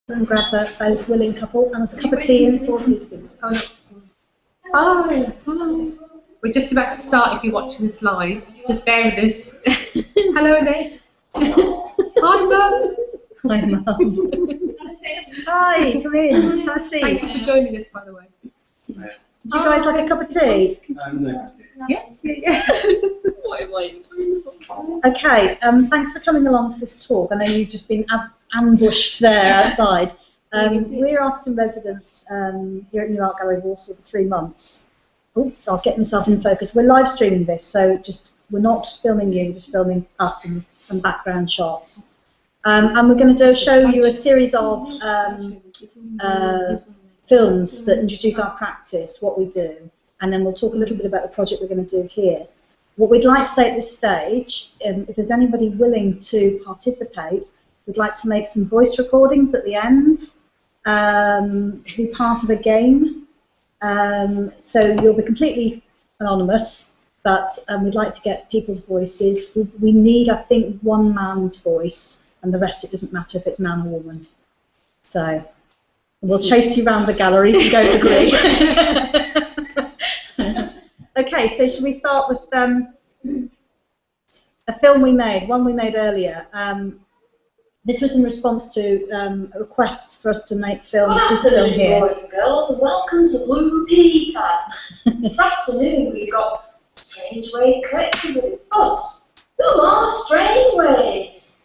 And grab those willing couple and a cup of tea and Hi. We're just about to start if you're watching this live. Just bear with us. Hello, Annette. Hi, Mum. Hi, Mum. Hi, come in. Have a seat. Thank you for joining us, by the way. Would you guys like a cup of tea? No. Yeah. Okay, thanks for coming along to this talk. I know you've just been ambushed there outside. We're artists in residence here at New Art Gallery Walsall for 3 months. Oops, I'll get myself in focus. We're live streaming this, so we're not filming you, we're just filming us and some background shots. And we're going to show you a series of films that introduce our practice, what we do, and then we'll talk a little bit about the project we're going to do here. What we'd like to say at this stage, if there's anybody willing to participate, we'd like to make some voice recordings at the end, to be part of a game. So you'll be completely anonymous, but we'd like to get people's voices. We need, I think, one man's voice, and the rest it doesn't matter if it's man or woman. So we'll chase you around the gallery if you don't agree. Okay, so should we start with a film we made, one we made earlier. This was in response to requests for us to make this film here. Boys and girls, and welcome to Blue Peter. This afternoon we've got Strange Ways Collective with us, but who are Strange Ways?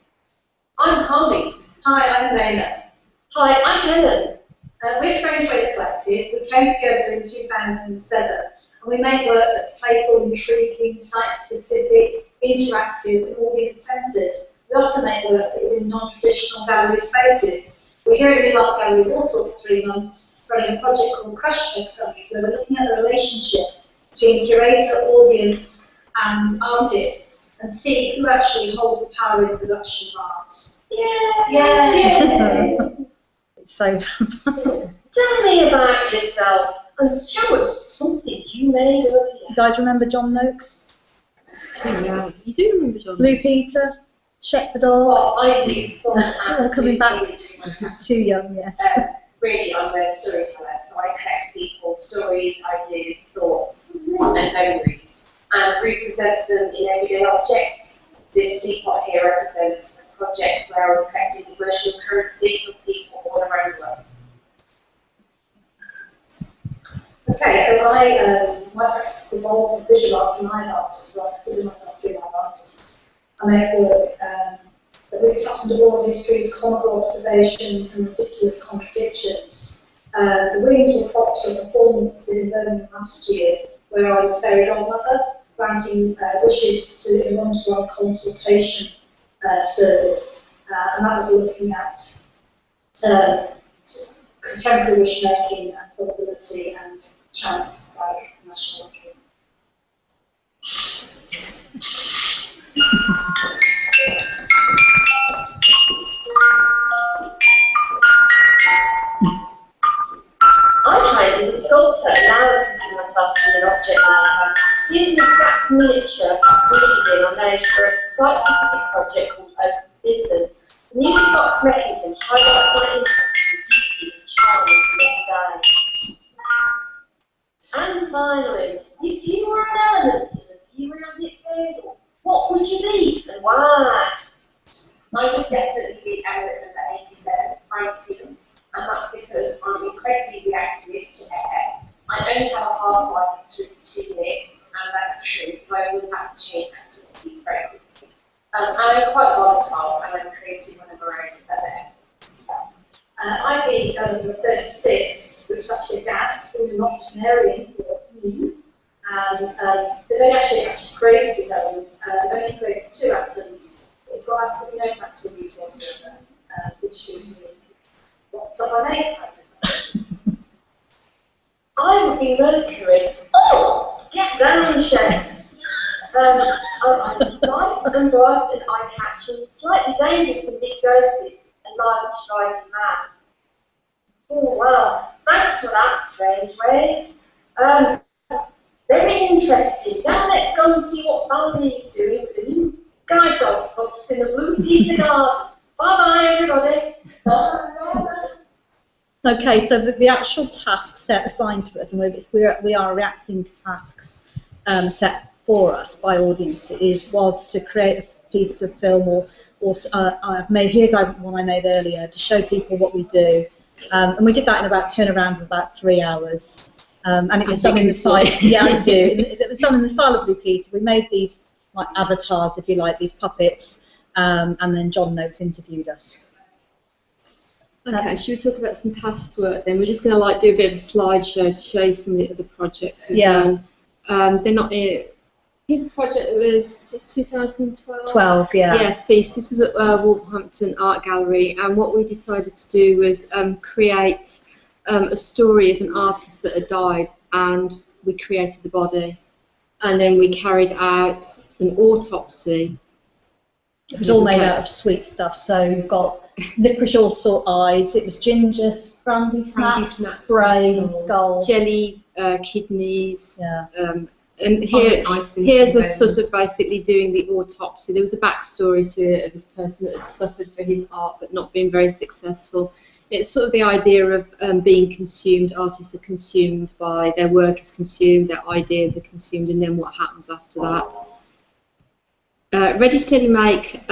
I'm Harmeet. Hi, I'm Layla. Hi, I'm Helen. We're Strange Ways Collective. We came together in 2007 and we make work that's playful, intriguing, site-specific, interactive and audience-centred. We also make work that is in non-traditional gallery spaces. We're here at New Art Gallery Walsall for 3 months running a project called Crash Test Dummies, where we're looking at the relationship between curator, audience and artists and see who actually holds the power in the production of art. Yay! Yay! It's so Tell me about yourself and show us something you made earlier. You guys remember John Noakes? Yeah, you do remember John. Blue Peter? Check the door. Well, I'm these fun All coming back. Too young, yes. Really, I'm a storyteller, so I collect people's stories, ideas, thoughts, and memories, and represent them in everyday objects. This teapot here represents a project where I was collecting emotional currency from people all around the world. Okay, so my practice involved in visual art and line artist, so I consider myself a visual artist. I make work that really taps into oral histories, comical observations, and ridiculous contradictions. The wings were props for a performance in Birmingham last year, where I was fairy godmother, granting wishes to a one-to-one consultation service, and that was looking at contemporary wish making and probability and chance, like national lottery. I trained as a sculptor, and now I consider myself as an object maker. Using exact miniature reading, I made for a site-specific project called Open Business. The music box mechanism highlights my interest in beauty and charm in the day. And finally, if you were an element of a periodic table, what would you be and why? I would definitely be element number 87, Francine, and that's because I'm incredibly reactive to air. I only have a half-life of 22 minutes, and that's true because I always have to change activities very quickly. And I'm quite volatile, and I'm creative when I'm around there. I'd be number 36, which is actually a gas from an octonarian, and they've actually created these elements. They've only created 2 atoms. It's got absolutely no practical use whatsoever, which seems to me what stuff I make. I would be Mercury. Oh, get down, Shed. I'm light and bright and eye-catching, slightly dangerous in big doses, and liable to drive you mad. Oh, well, thanks for that, Strange Ways. Very interesting. Now let's go and see what Valerie's doing with the new guide dog books in the Blue Peter garden. Bye-bye, everybody. Bye. Okay, so the actual task set assigned to us, and we are reacting to tasks set for us by audiences, was to create a piece of film, or here's one I made earlier, to show people what we do, and we did that in about turnaround of about 3 hours, and it was done in the style, it was done in the style of Blue Peter. We made these like avatars, if you like, these puppets, and then John Noakes interviewed us. Okay, should we talk about some past work then? We're just going to like do a bit of a slideshow to show you some of the other projects we've done. They're not here. Here's a project that was 2012. 12, yeah. Yeah, Feast. This was at Wolverhampton Art Gallery, and what we decided to do was create a story of an artist that had died, and we created the body, and then we carried out an autopsy. It was all made out of sweet stuff, so you've got licorice all sort eyes, it was ginger, brandy snaps, brain, skull. Jelly kidneys. Yeah. And here's us sort of basically doing the autopsy. There was a backstory to it of this person that had suffered for his art but not been very successful. It's sort of the idea of being consumed. Artists are consumed by, their work is consumed, their ideas are consumed, and then what happens after that. Ready, Steady, Make.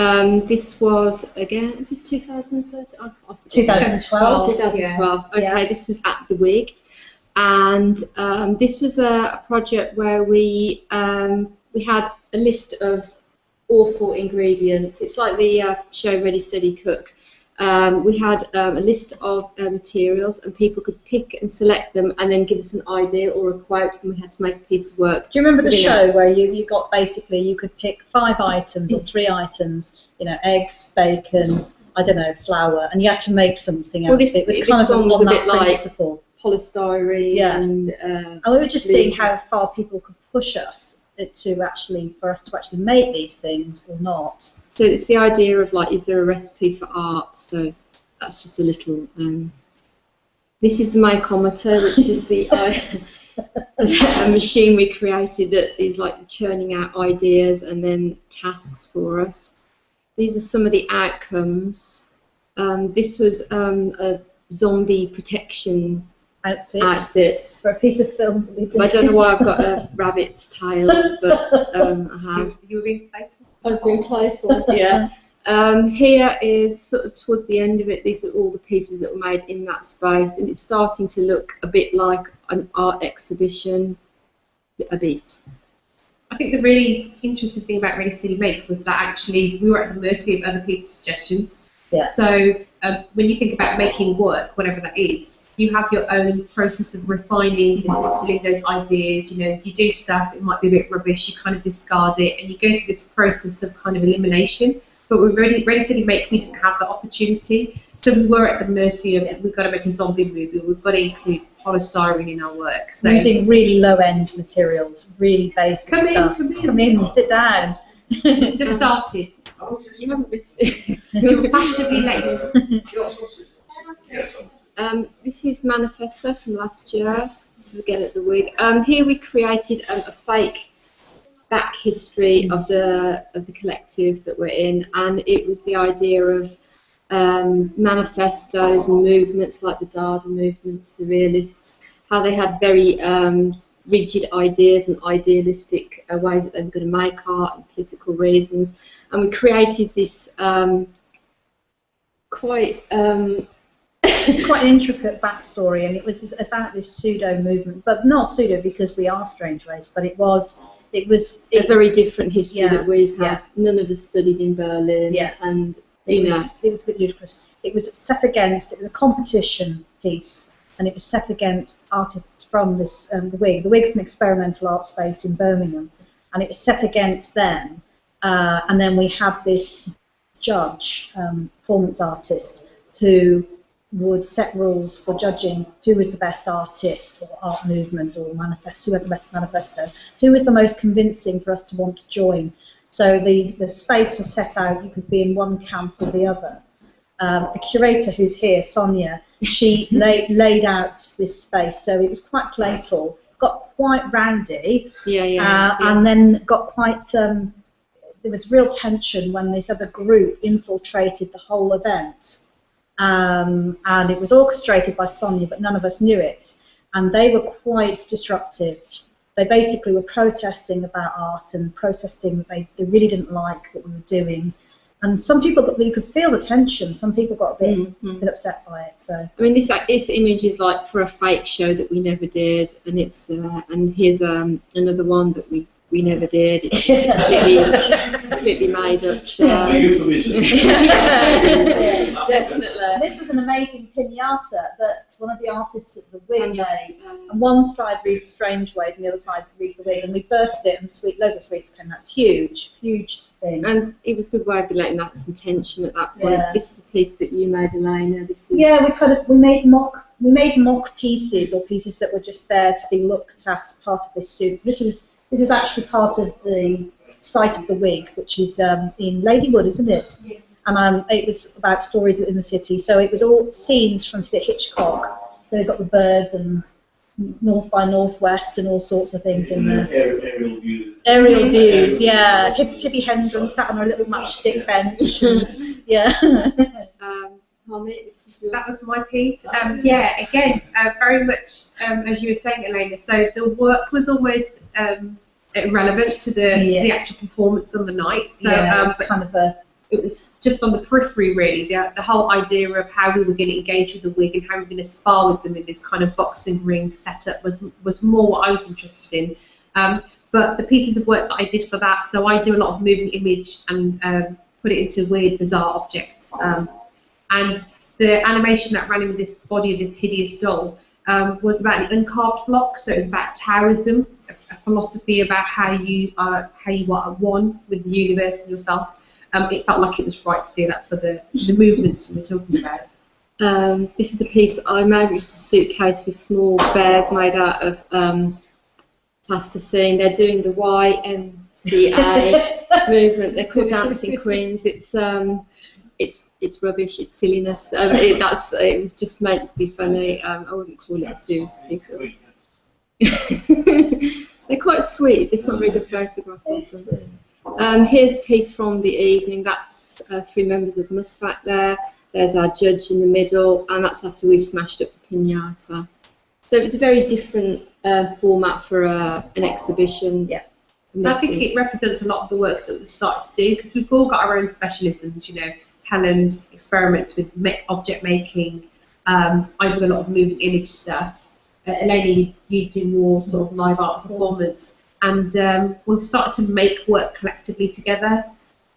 This was, again, was this 2013? 2012. 2012. Okay, this was at the Wig. And this was a project where we had a list of awful ingredients. It's like the show Ready, Steady, Cook. We had a list of materials, and people could pick and select them and then give us an idea or a quote, and we had to make a piece of work. Do you remember the show where you got basically, you could pick 5 items or 3 items, you know, eggs, bacon, I don't know, flour, and you had to make something out of it. It was kind of on that principle. Polystyrene. Yeah. And we were just seeing how far people could push us for us to actually make these things or not. So it's the idea of like, is there a recipe for art? So that's just a little. This is the Makeometer, which is the a machine we created that is like churning out ideas and then tasks for us. These are some of the outcomes. This was a zombie protection outfit for a piece of film. I don't know why I've got a rabbit's tail, but I have. You were being playful? I was being playful, yeah. Here is sort of towards the end of it, these are all the pieces that were made in that space, and it's starting to look a bit like an art exhibition, a bit. I think the really interesting thing about Ready, Steady, Make was that actually we were at the mercy of other people's suggestions. Yeah. So when you think about making work, whatever that is, you have your own process of refining and distilling those ideas. You know, if you do stuff, it might be a bit rubbish, you kind of discard it, and you go through this process of kind of elimination. But with Ready, Steady, Make, we didn't have the opportunity, so we were at the mercy of, we've got to make a zombie movie, we've got to include polystyrene in our work. So using really low-end materials, really basic stuff. Come in, sit down. Just started. You haven't You were fashionably late. This is Manifesto from last year. This is again at the Wig. Here we created a fake back history of the collective that we're in, and it was the idea of manifestos and movements like the Dada movements, the realists, how they had very rigid ideas and idealistic ways that they were going to make art and political reasons, and we created this It's quite an intricate backstory, and it was about this pseudo movement, but not pseudo because we are strange race, but it was a very different history that we've had. None of us studied in Berlin, and it was a bit ludicrous. It was a competition piece, and it was set against artists from this the Wig. The Wig's an experimental art space in Birmingham, and it was set against them. And then we had this judge, performance artist, who would set rules for judging who was the best artist or art movement or manifesto, who had the best manifesto, who was the most convincing for us to want to join. So the space was set out, you could be in one camp or the other. The curator who's here, Sonia, she laid out this space, so it was quite playful, got quite rowdy, and then got quite, there was real tension when this other group infiltrated the whole event. and it was orchestrated by Sonia, but none of us knew it. And they were quite disruptive. They basically were protesting about art and protesting that they really didn't like what we were doing. And some people you could feel the tension. Some people got a bit upset by it. So I mean, this image is like for a fake show that we never did, and it's and here's another one that we never did. It's completely made up show. Definitely. This was an amazing pinata that one of the artists at the wig made. And one side reads Strange Ways and the other side reads the wig. And we burst it and loads of sweets came out. Huge, huge thing. And it was a good way of letting that some tension at that point. Yeah. This is a piece that you made, Elena. This is we made mock pieces, or pieces that were just there to be looked at as part of this suit. So this is actually part of the site of the wig, which is in Ladywood, isn't it? Yeah. And it was about stories in the city. So it was all scenes from Hitchcock. So we've got the birds and North by Northwest and all sorts of things in there. Aerial views. Aerial views, yeah. Tippi Hendren sat on her little matchstick bench. And, yeah. That was my piece. Yeah, again, very much as you were saying, Elena. So the work was almost irrelevant to the actual performance on the night. So it was just on the periphery, really. The whole idea of how we were going to engage with the wig and how we were going to spar with them in this kind of boxing ring setup was more what I was interested in. But the pieces of work that I did for that, so I do a lot of moving image and put it into weird, bizarre objects. And the animation that ran in this body of this hideous doll was about an uncarved block. So it was about Taoism, a philosophy about how you are at one with the universe and yourself. It felt like it was right to do that for the movements we were talking about. This is the piece I made, which is a suitcase with small bears made out of plasticine. They're doing the YMCA movement. They're called Dancing Queens. It's rubbish. It's silliness. It was just meant to be funny. I wouldn't call it a serious piece. They're quite sweet. It's not a very good photograph of them. Here's a piece from the evening. That's 3 members of Musfac there. There's our judge in the middle, and that's after we've smashed up the pinata. So it's a very different format for an exhibition. Yeah. I think it represents a lot of the work that we've started to do, because we've all got our own specialisms. You know, Helen experiments with object making. I do a lot of moving image stuff. Elena, you do more sort of live art performance. And we've started to make work collectively together.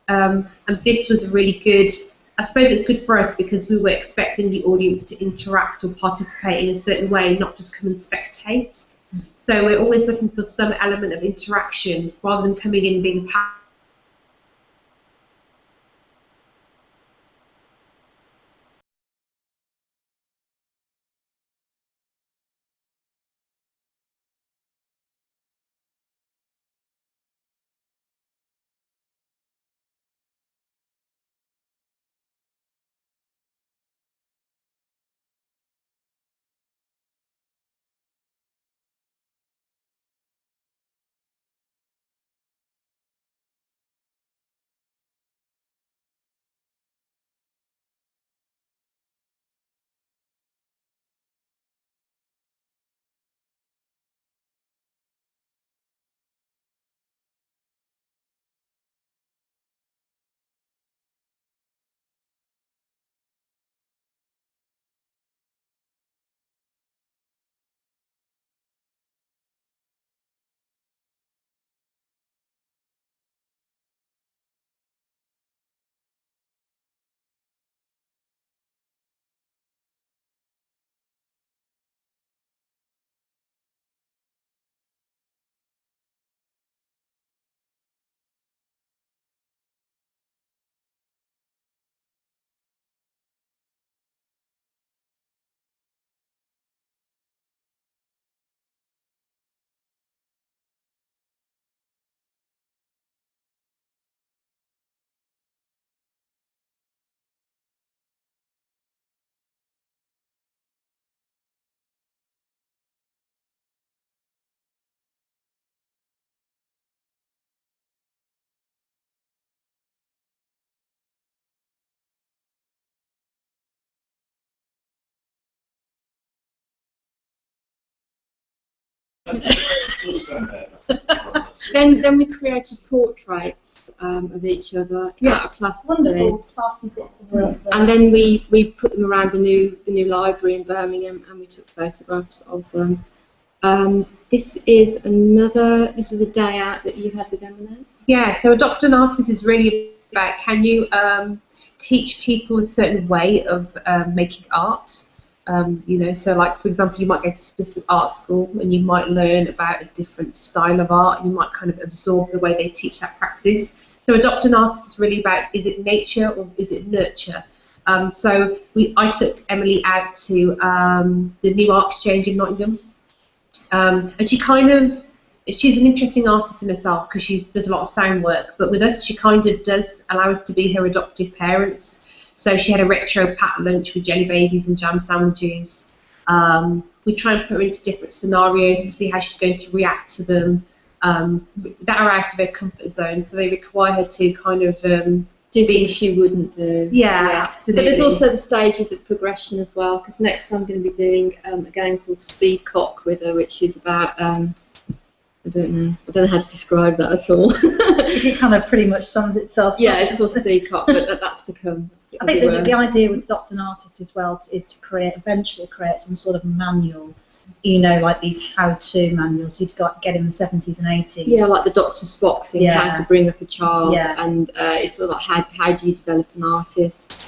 And this was really good. I suppose it's good for us because we were expecting the audience to interact or participate in a certain way, not just come and spectate. So we're always looking for some element of interaction rather than coming in and being passive. Then we created portraits of each other out of plasticine. Wonderful, classy bits of work. And then we put them around the new library in Birmingham, and we took photographs of them. This was a day out that you had with Emily. Yeah, so Adopt an Artist is really about, can you teach people a certain way of making art? You know, so like, for example, you might go to specific art school and you might learn about a different style of art, and you might kind of absorb the way they teach that practice. So Adopt an Artist is really about, is it nature or is it nurture? So I took Emily out to the New Art Exchange in Nottingham, and she's an interesting artist in herself because she does a lot of sound work, but with us she kind of does allow us to be her adoptive parents. So she had a retro packed lunch with jelly babies and jam sandwiches. We try and put her into different scenarios to see how she's going to react to them that are out of her comfort zone, so they require her to kind of do things she wouldn't do. Yeah, absolutely. But there's also the stages of progression as well, because next I'm going to be doing a game called Speed Cock with her, which is about I don't know how to describe that at all. It kind of pretty much sums itself up. Yeah, it's called Speed Cock, but that's to come. I think the idea with Adopt an Artist as well is to eventually create some sort of manual, you know, like these how-to manuals you'd get in the 70s and 80s. Yeah, like the Dr. Spock thing, how to bring up a child, and it's sort of like how do you develop an artist.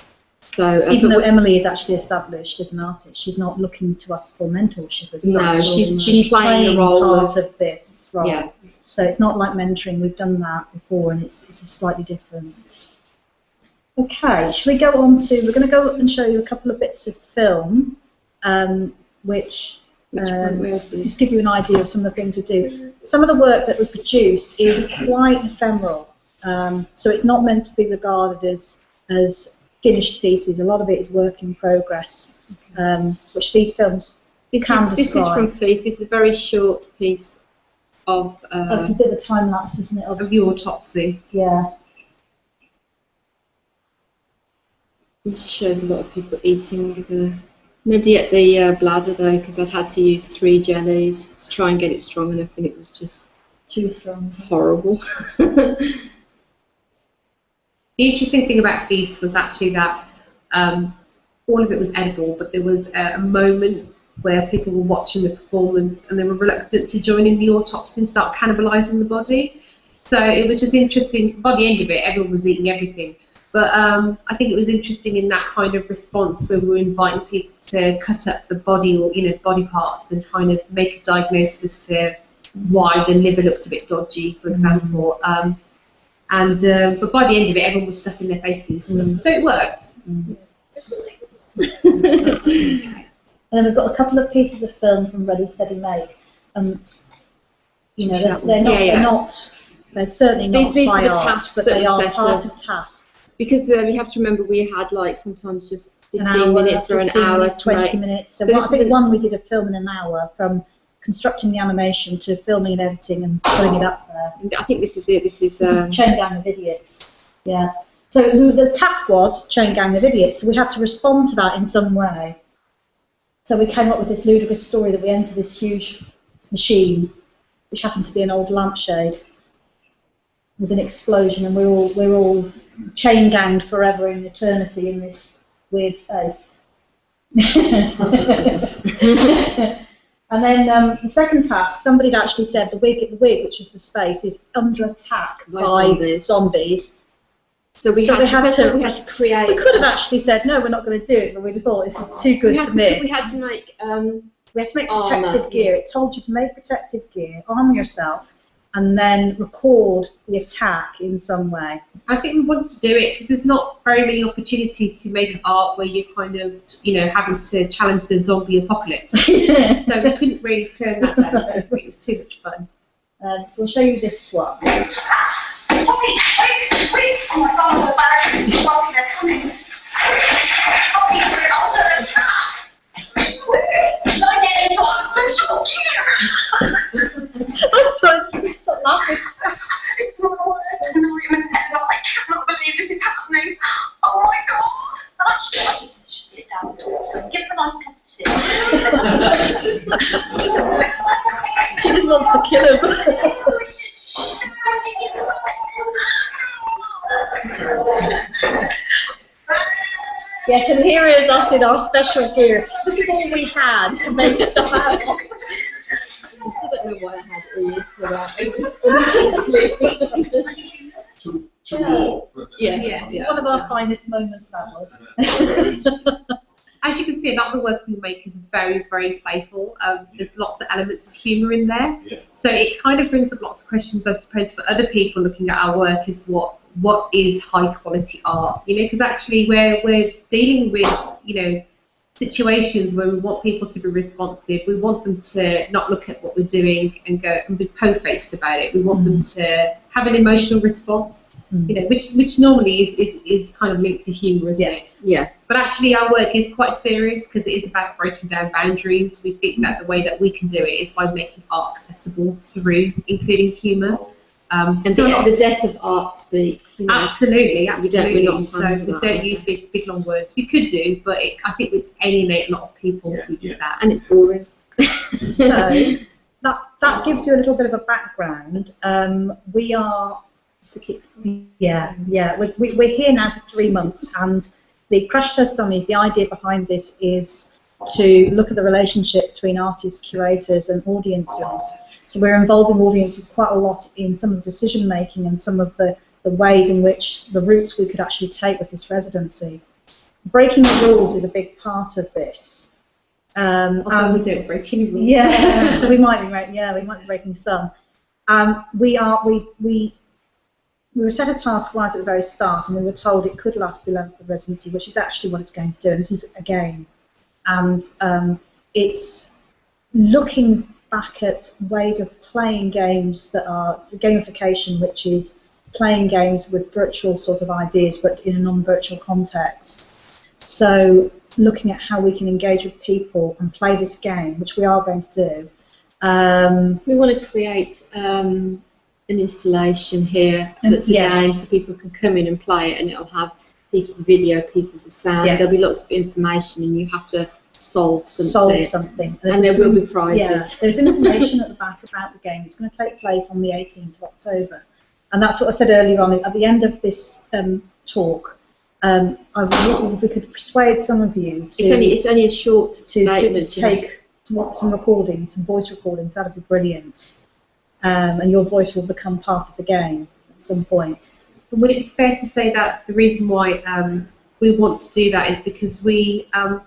So even though Emily is actually established as an artist, she's not looking to us for mentorship as such. No, she's playing the role part of this role. Yeah. So it's not like mentoring. We've done that before, and it's slightly different. Okay, shall we go on to? We're going to go and show you a couple of bits of film, which just give you an idea of some of the things we do. Some of the work that we produce is quite ephemeral, so it's not meant to be regarded as finished pieces. A lot of it is work in progress, which these films can describe. This is from Fleece. This is a very short piece of. That's a bit of a time lapse, isn't it? Of the autopsy. Yeah. This shows a lot of people eating. Nobody ate the bladder though, because I'd had to use 3 jellies to try and get it strong enough, and it was just too strong. It's horrible. The interesting thing about Feast was actually that all of it was edible, but there was a moment where people were watching the performance and they were reluctant to join in the autopsy and start cannibalising the body. So it was just interesting. By the end of it, everyone was eating everything. But I think it was interesting in that kind of response where we were inviting people to cut up the body or body parts and kind of make a diagnosis to why the liver looked a bit dodgy, for example. But by the end of it, everyone was stuffing their faces, so it worked. And then we've got a couple of pieces of film from Ready, Steady, Make. You know, they're certainly not these high are the art, tasks but that they were are set part us. of tasks. Because you have to remember we had like sometimes just 15 minutes or an 15 hour, minutes, 20 minutes. So I think one we did a film in an hour, from constructing the animation to filming and editing and putting it up there. I think this is it. This is Chain Gang of Idiots. Yeah. So the task was Chain Gang of Idiots. So we had to respond to that in some way. So we came up with this ludicrous story that we enter this huge machine, which happened to be an old lampshade, with an explosion, and we're all chain ganged forever in eternity in this weird space. And then the second task, somebody had actually said the wig, which was the space, is under attack by zombies. So we had to create. We could have actually said no, we're not going to do it, but we thought this is too good to miss. We had to make. We had to make protective gear. It told you to make protective gear, arm yourself, and then record the attack in some way. I think we want to do it because there's not very many opportunities to make art where you're kind of, having to challenge the zombie apocalypse. So we couldn't really turn that down. It was too much fun. So we'll show you this one. Wait! Oh my God, the bag is blocking their coming. We're under attack. We're getting into our special gear. Stop laughing. It's my worst nightmare. I cannot believe this is happening. Oh my God. Actually, I should sit down, daughter, and give her a nice cup of tea. just wants to kill him. Yes, and here is us in our special gear. This is all we had to make stuff happen. I still don't know why I had ears for that. To walk. Yes, yeah. One of our finest moments that was. As you can see, a lot of the work we make is very, very playful. There's lots of elements of humour in there. Yeah. So it kind of brings up lots of questions, I suppose, for other people looking at our work is what is high quality art? You know, because actually we're dealing with, you know, situations where we want people to be responsive. We want them to not look at what we're doing and go and be po-faced about it. We want them to have an emotional response, you know, which normally is kind of linked to humour, isn't it? Yeah. But actually our work is quite serious because it is about breaking down boundaries. We think that the way that we can do it is by making art accessible through including humour. And so the death of art speak. You know, absolutely. we're not So fans of we that. don't use big long words. We could do, but I think we'd alienate a lot of people if we did that. And it's boring. So that gives you a little bit of a background. We are, It's the Kickstarter. we're here now for 3 months, and the Crash Test Dummies, the idea behind this is to look at the relationship between artists, curators, and audiences. So we're involving audiences quite a lot in some of the decision making and some of the ways in which the routes we could actually take with this residency. Breaking the rules is a big part of this. And we don't break any rules. Yeah, we might be breaking some. We were set a task right at the very start, and we were told it could last the length of the residency, which is actually what it's going to do. And this is a game, and it's looking back at ways of playing games that are gamification, which is playing games with virtual sort of ideas, but in a non-virtual context. So looking at how we can engage with people and play this game, which we are going to do. We want to create an installation here that's a game, so people can come in and play it, and it'll have pieces of video, pieces of sound. Yeah. There'll be lots of information, and you have to solve something. And there will be prizes. Yeah, there's information at the back about the game. It's going to take place on the 18th of October. And that's what I said earlier on. At the end of this talk, if we could persuade some of you to... It's only a short statement. To take some recordings, some voice recordings, that would be brilliant. And your voice will become part of the game at some point. Would it be fair to say that the reason why we want to do that is because we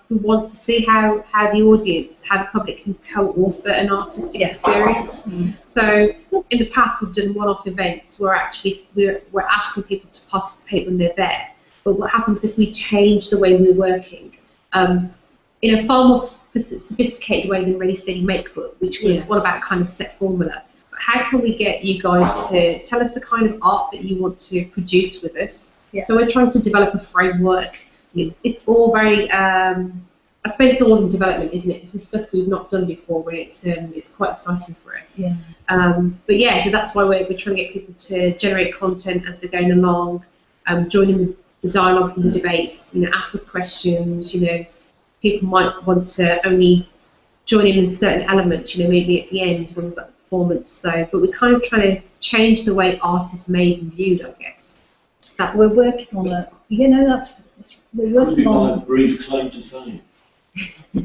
want to see how the audience, how the public can co-author an artistic experience. So in the past we've done one-off events where actually we're asking people to participate when they're there. But what happens if we change the way we're working in a far more sophisticated way than Ready Steady Make Book, which was all about kind of set formula. But how can we get you guys to tell us the kind of art that you want to produce with us? So we're trying to develop a framework. It's all very, I suppose it's all in development, isn't it? This is stuff we've not done before, where it's quite exciting for us. Yeah. But yeah, so that's why we're trying to get people to generate content as they're going along, joining the dialogues and the debates, you know, ask the questions. You know, people might want to only join in certain elements, you know, maybe at the end when we've got the performance. So, but we're kind of trying to change the way art is made and viewed, I guess. We're working on it. You know, we're working on a brief claim to fame.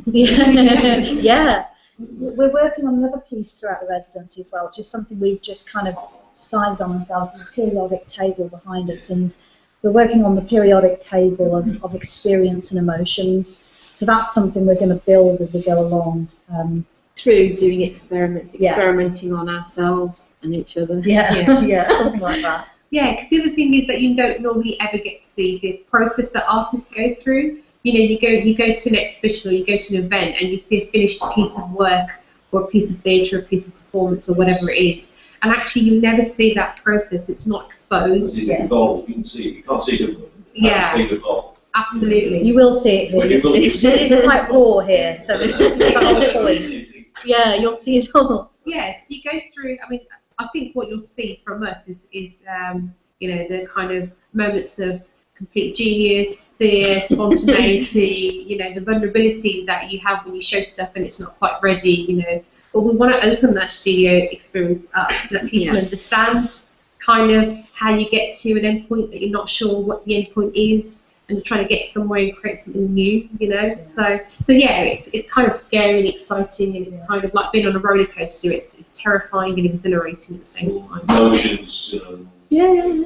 yeah. We're working on another piece throughout the residency as well, which is something we've just kind of decided on ourselves, the periodic table behind us, and we're working on the periodic table of experience and emotions. So that's something we're going to build as we go along. Through doing experimenting on ourselves and each other. Yeah, something like that. Yeah, because the other thing is that you don't normally ever get to see the process that artists go through. You know, you go to an exhibition or you go to an event and you see a finished piece of work or a piece of theatre, a piece of performance or whatever it is, and actually you never see that process. It's not exposed. It's involved. You can see it. You can't see it. Yeah. It's involved. Absolutely. You will see it here. It's quite raw here, so it's the whole point. Yeah, you'll see it all. Yes, you go through. I mean, I think what you'll see from us is you know, the kind of moments of complete genius, fear, spontaneity, you know, the vulnerability that you have when you show stuff and it's not quite ready, you know. But we want to open that studio experience up so that people understand kind of how you get to an endpoint, that you're not sure what the endpoint is, and you're trying to get somewhere and create something new, you know. Yeah. So yeah, it's kind of scary and exciting, and it's kind of like being on a roller coaster. It's terrifying and exhilarating at the same time. Emotions, you know. Yeah.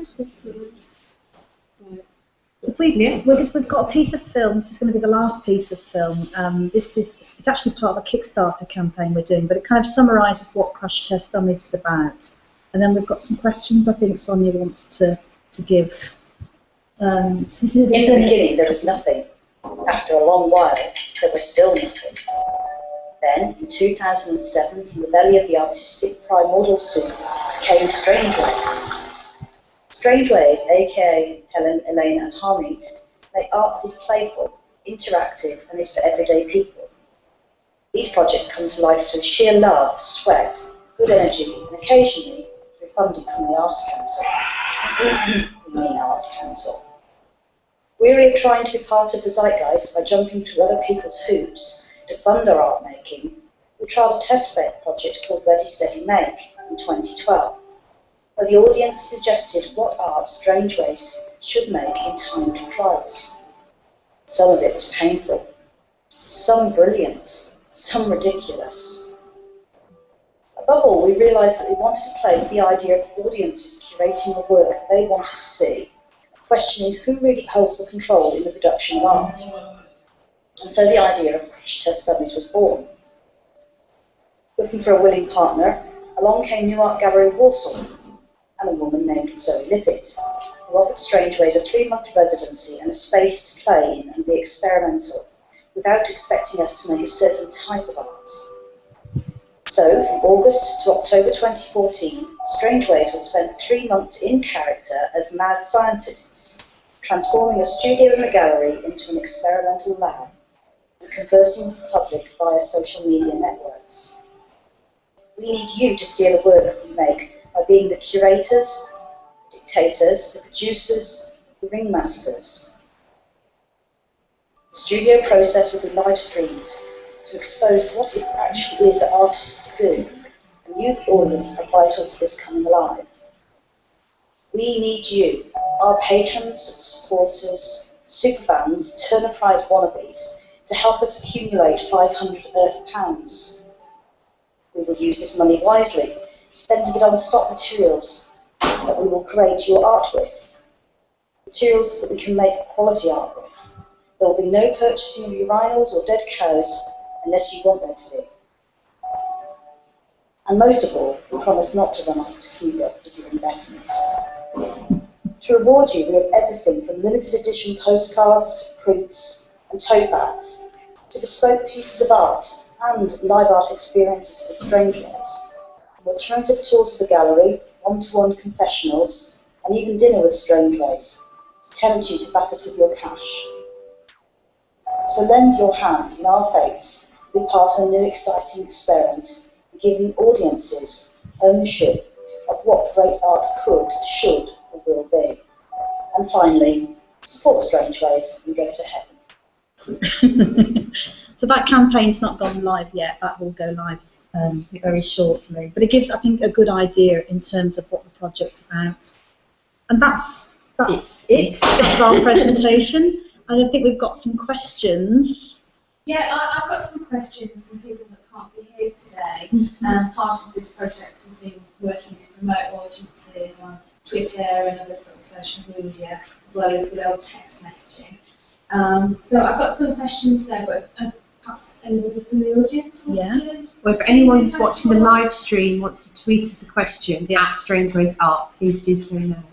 We've got a piece of film. This is going to be the last piece of film. It's actually part of a Kickstarter campaign we're doing, but it kind of summarises what Crash Test Dummies is about. And then we've got some questions I think Sonia wants to give. In the beginning there was nothing. After a long while there was still nothing. Then in 2007 from the belly of the artistic primordial soup came Strange Ways. Strange Ways, aka Helen, Elaine and Harmeet, make art that is playful, interactive and is for everyday people. These projects come to life through sheer love, sweat, good energy and occasionally through funding from the Arts Council. We mean Arts Council. Weary of trying to be part of the zeitgeist by jumping through other people's hoops to fund our art making, we tried a test project called Ready Steady Make in 2012. Where the audience suggested what art Strange Ways should make in timed trials. Some of it was painful, some brilliant, some ridiculous. Above all, we realised that we wanted to play with the idea of audiences curating the work they wanted to see, questioning who really holds the control in the production of art. And so the idea of Crash Test Dummies was born. Looking for a willing partner, along came new Art Gallery Walsall, and a woman named Zoe Lippett, who offered Strange Ways a 3-month residency and a space to play in and be experimental, without expecting us to make a certain type of art. So, from August to October 2014, Strange Ways will spend 3 months in character as mad scientists, transforming a studio in the gallery into an experimental lab, and conversing with the public via social media networks. We need you to steer the work we make by being the curators, the dictators, the producers, the ringmasters. The studio process will be live streamed to expose what it actually is that artists do, and you, the audience, are vital to this coming alive. We need you, our patrons, supporters, superfans, Turner Prize wannabes, to help us accumulate 500 Earth pounds. We will use this money wisely, spending it on stock materials that we will create your art with, materials that we can make quality art with. There will be no purchasing of urinals or dead cows unless you want there to be. And most of all, we promise not to run off to Cuba with your investment. To reward you, we have everything from limited edition postcards, prints and tote bags, to bespoke pieces of art and live art experiences with Strange Ways. Alternative tours of the gallery, one-to-one confessionals, and even dinner with Strange Ways, to tempt you to back us with your cash. So lend your hand in our fates, be part of a new exciting experiment, and giving audiences ownership of what great art could, should, or will be. And finally, support Strange Ways and go to heaven. So that campaign's not gone live yet, that will go live very shortly, but it gives, I think, a good idea in terms of what the project's about. And that's it. That's our presentation. And I think we've got some questions. Yeah, I've got some questions from people that can't be here today. Part of this project has been working with remote audiences on Twitter and other sort of social media, as well as good old text messaging. So I've got some questions there, but perhaps anybody from the audience wants to? Well, if anyone who's watching the live stream wants to tweet us a question at Strange Ways Art, please do so now.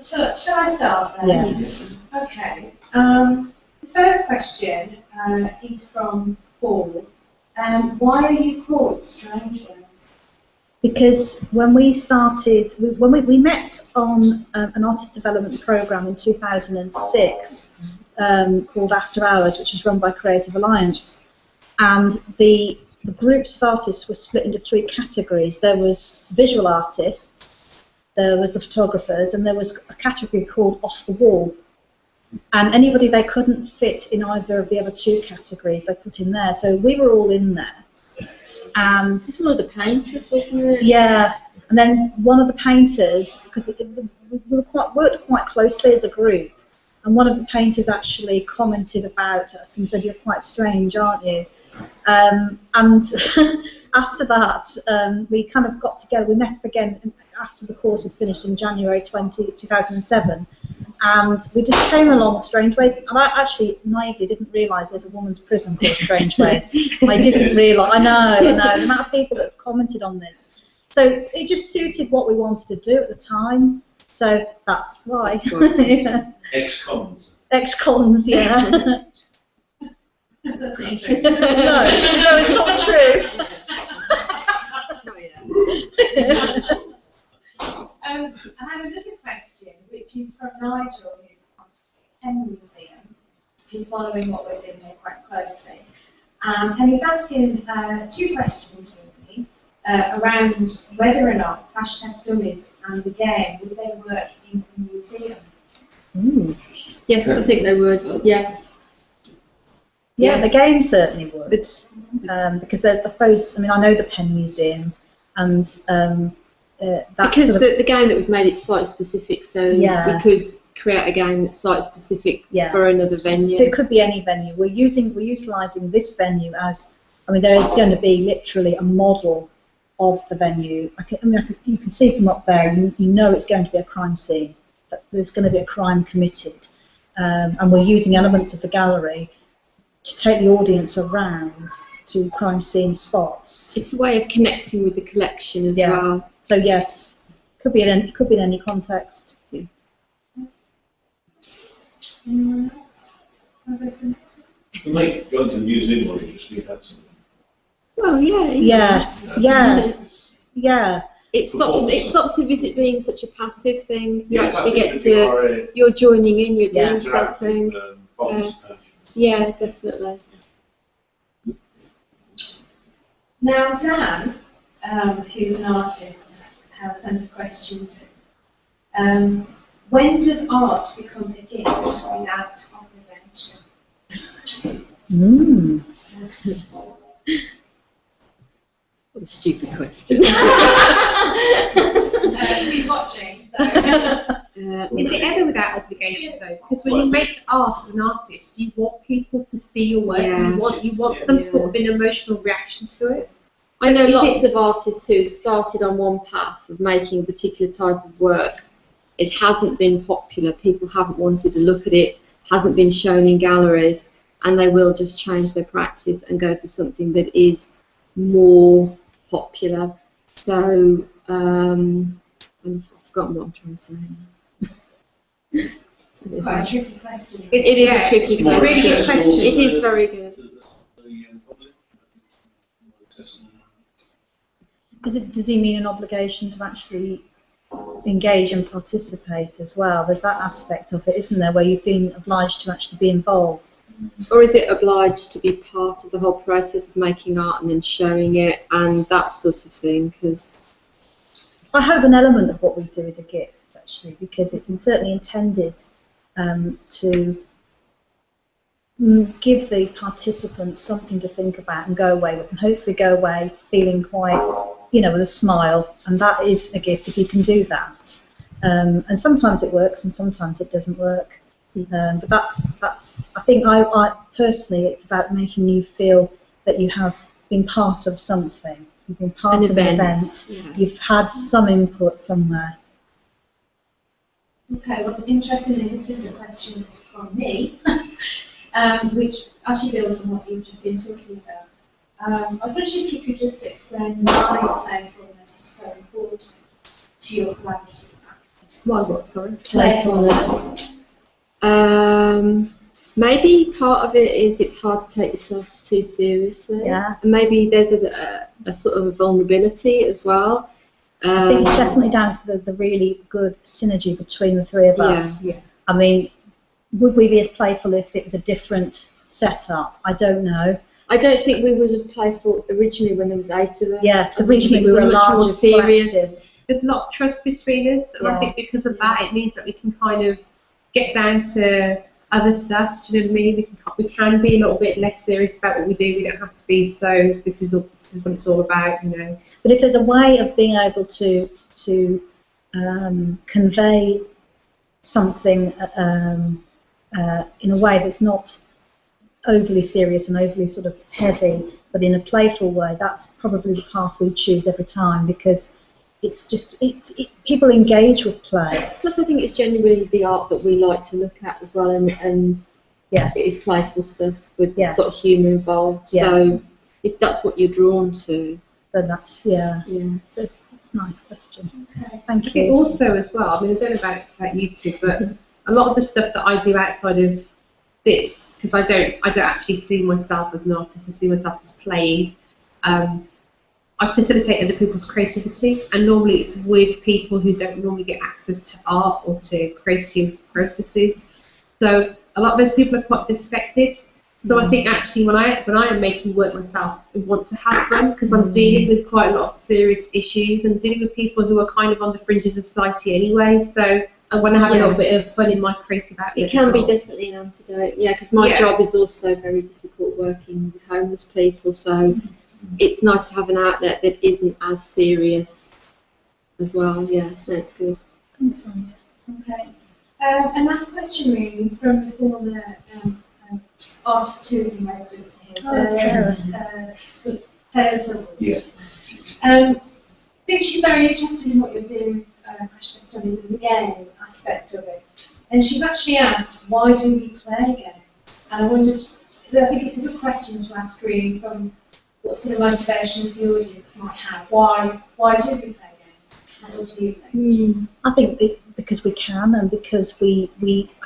Shall I start then? Yes. Okay. The first question is from Paul. Why are you called Strange Ways? Because when we started, we met on an artist development programme in 2006 called After Hours, which was run by Creative Alliance, and the groups of artists were split into 3 categories. There was visual artists, there was the photographers, and there was a category called off the wall. And anybody they couldn't fit in either of the other two categories, they put in there. So we were all in there. And this is one of the painters, wasn't it? Yeah. And then one of the painters, because we worked quite closely as a group, and one of the painters actually commented about us and said, "You're quite strange, aren't you?" And after that, we kind of got together. We met up again after the course had finished in January 2007. And we just came along Strange Ways. And I actually naively didn't realise there's a women's prison called Strange Ways. I didn't realise. I know, the amount of people that have commented on this. So it just suited what we wanted to do at the time. So that's why. Yeah. Ex-cons. Ex-cons, yeah. That's interesting. No, it's not true. I have another question, which is from Nigel, who's on the Pen Museum. He's following what we're doing here quite closely. And he's asking two questions, really, around whether or not Crash Test Dummies and the game, would they work in the museum? Yes, I think they would, yes. Yeah, the game certainly would, because there's, I suppose, I mean, I know the Pen Museum, and because sort of the game that we've made, it's site specific, so we could create a game that's site specific for another venue. So it could be any venue. We're utilising this venue as, I mean, there is going to be literally a model of the venue. You can see from up there, you know it's going to be a crime scene, but there's going to be a crime committed, and we're using elements of the gallery to take the audience around to crime scene spots. It's a way of connecting with the collection as well. So yes, could be in any context. You might go to the museum or you just leave that something. Well, yeah. It stops the visit being such a passive thing. You actually get to, you're joining in, you're doing something. Yeah, definitely. Now, Dan, who's an artist, has sent a question. When does art become a gift without obligation? What a stupid question. He's watching. So. Is it ever without obligation though? Because when you make art as an artist, you want people to see your work. And you want some sort of an emotional reaction to it. I know lots of artists who started on one path of making a particular type of work. It hasn't been popular. People haven't wanted to look at it. Hasn't been shown in galleries, and they will just change their practice and go for something that is more popular. So I've forgotten what I'm trying to say. Quite a tricky question. It is a tricky question. Really good question. It is very good. Does he mean an obligation to actually engage and participate as well? There's that aspect of it, isn't there, where you've been obliged to actually be involved? Or is it obliged to be part of the whole process of making art and then showing it and that sort of thing? Because I hope an element of what we do is a gift, actually, because it's certainly intended to give the participants something to think about and go away with, and hopefully go away feeling quite, with a smile, and that is a gift if you can do that. And sometimes it works and sometimes it doesn't work. But that's I think I personally, it's about making you feel that you have been part of something. You've been part of an event. You've had some input somewhere. Okay, well, interestingly, this is a question from me, which actually builds on what you've just been talking about. I was wondering if you could just explain why playfulness is so important to your collaborative practice. Why what, sorry? Playfulness. Maybe part of it is it's hard to take yourself too seriously. Yeah. And maybe there's a sort of vulnerability as well. I think it's definitely down to the really good synergy between the three of us. Yeah. I mean, would we be as playful if it was a different setup? I don't know. I don't think we were as playful originally when there was 8 of us. Yeah, originally it was we were a much more serious. Collective. there's a lot of trust between us, and I think because of that, it means that we can kind of get down to other stuff. Do you know what I mean? We can be a little bit less serious about what we do. We don't have to be so. This is what it's all about, you know. But if there's a way of being able to convey something in a way that's not overly serious and overly sort of heavy, but in a playful way, that's probably the path we choose every time, because people engage with play. Plus, I think it's genuinely the art that we like to look at as well, and it is playful stuff with it's got humour involved. So if that's what you're drawn to, then that's So that's a nice question. Okay. Thank you. Also, as well, I mean, I don't know about you two, but a lot of the stuff that I do outside of this, because I don't actually see myself as an artist. I see myself as playing. I facilitate other people's creativity, and normally it's with people who don't normally get access to art or to creative processes. So a lot of those people are quite disaffected. So I think actually when I am making work myself, I want to have fun, because I'm dealing with quite a lot of serious issues and dealing with people who are kind of on the fringes of society anyway. So I want to have a little bit of fun in my creative outlet. It can be definitely an antidote, because my job is also very difficult working with homeless people, so it's nice to have an outlet that isn't as serious as well. Yeah, that's good. Thanks, Sonia. Okay. And last question really is from the former artist tourism residents here. So Taylor Silverwood. I think she's very interested in what you're doing with Crash Test Dummies and the game aspect of it. And she's actually asked, why do we play games? And I think it's a good question to ask really from what sort of motivations the audience might have. Why do we play games? What do you think? I think because we can, and because I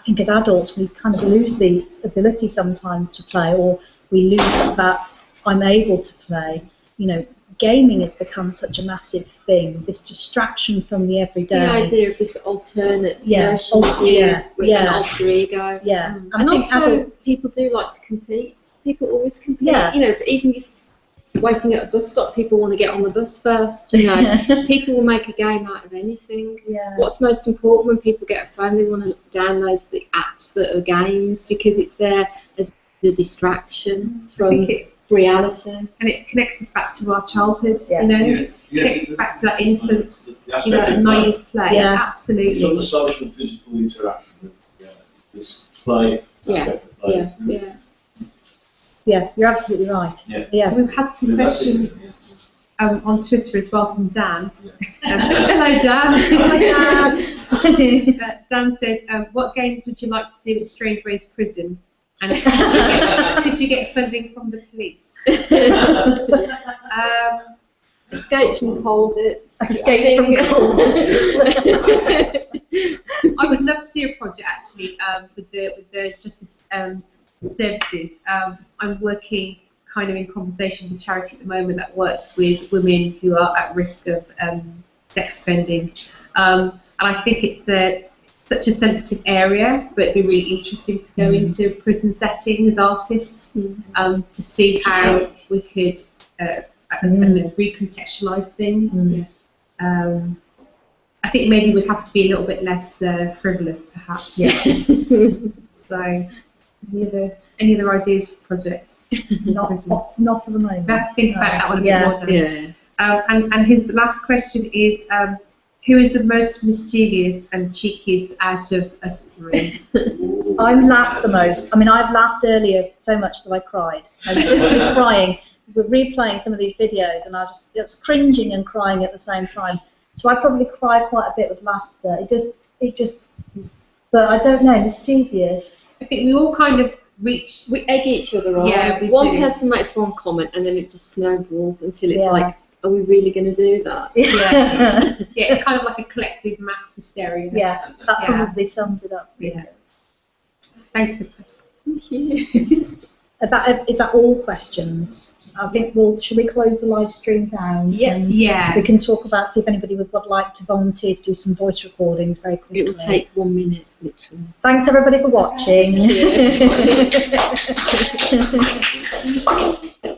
think as adults we kind of lose the ability sometimes to play, or we lose that I'm able to play. You know, gaming has become such a massive thing, this distraction from the everyday. The idea of this alternate version of you with an alter ego. Yeah. And also people do like to compete. People always compete. You know, even waiting at a bus stop, people want to get on the bus first. You know, people will make a game out of anything. What's most important when people get a phone? They want to download the apps that are games, because it's there as the distraction from reality. And it connects us back to our childhood. You know, it connects us back to that innocence, you know, naive play. Absolutely. It's on the social and physical interaction with this play. Yeah, you're absolutely right. We've had some questions on Twitter as well from Dan. Hello, Dan. Hi, Dan. Dan says, what games would you like to do at Strangeways Prison? And could you get funding from the police? Escape from cold. Escape from cold. I would love to do a project actually with the justice services. I'm working kind of in conversation with a charity at the moment that works with women who are at risk of sex offending, and I think it's such a sensitive area, but it'd be really interesting to go into a prison setting as artists to see how we could recontextualise things. I think maybe we'd have to be a little bit less frivolous, perhaps. So, any other ideas for projects? Not at the moment. We have to think about that one a bit more. And his last question is, who is the most mischievous and cheekiest out of us three? I'm laughed the most. I mean, I've laughed earlier so much that I cried. I was literally crying. We're replaying some of these videos, and I was cringing and crying at the same time. So I probably cry quite a bit with laughter. But I don't know, mischievous. I think we all kind of we egg each other on. Yeah, one person makes one comment, and then it just snowballs until it's like, are we really going to do that? Yeah, it's kind of like a collective mass hysteria. Yeah, that probably sums it up. Thanks for the question. Thank you. Is that all questions? I think should we close the live stream down? Yeah. We can talk about, see if anybody would like to volunteer to do some voice recordings very quickly. It will take 1 minute, literally. Thanks everybody for watching. Thank you.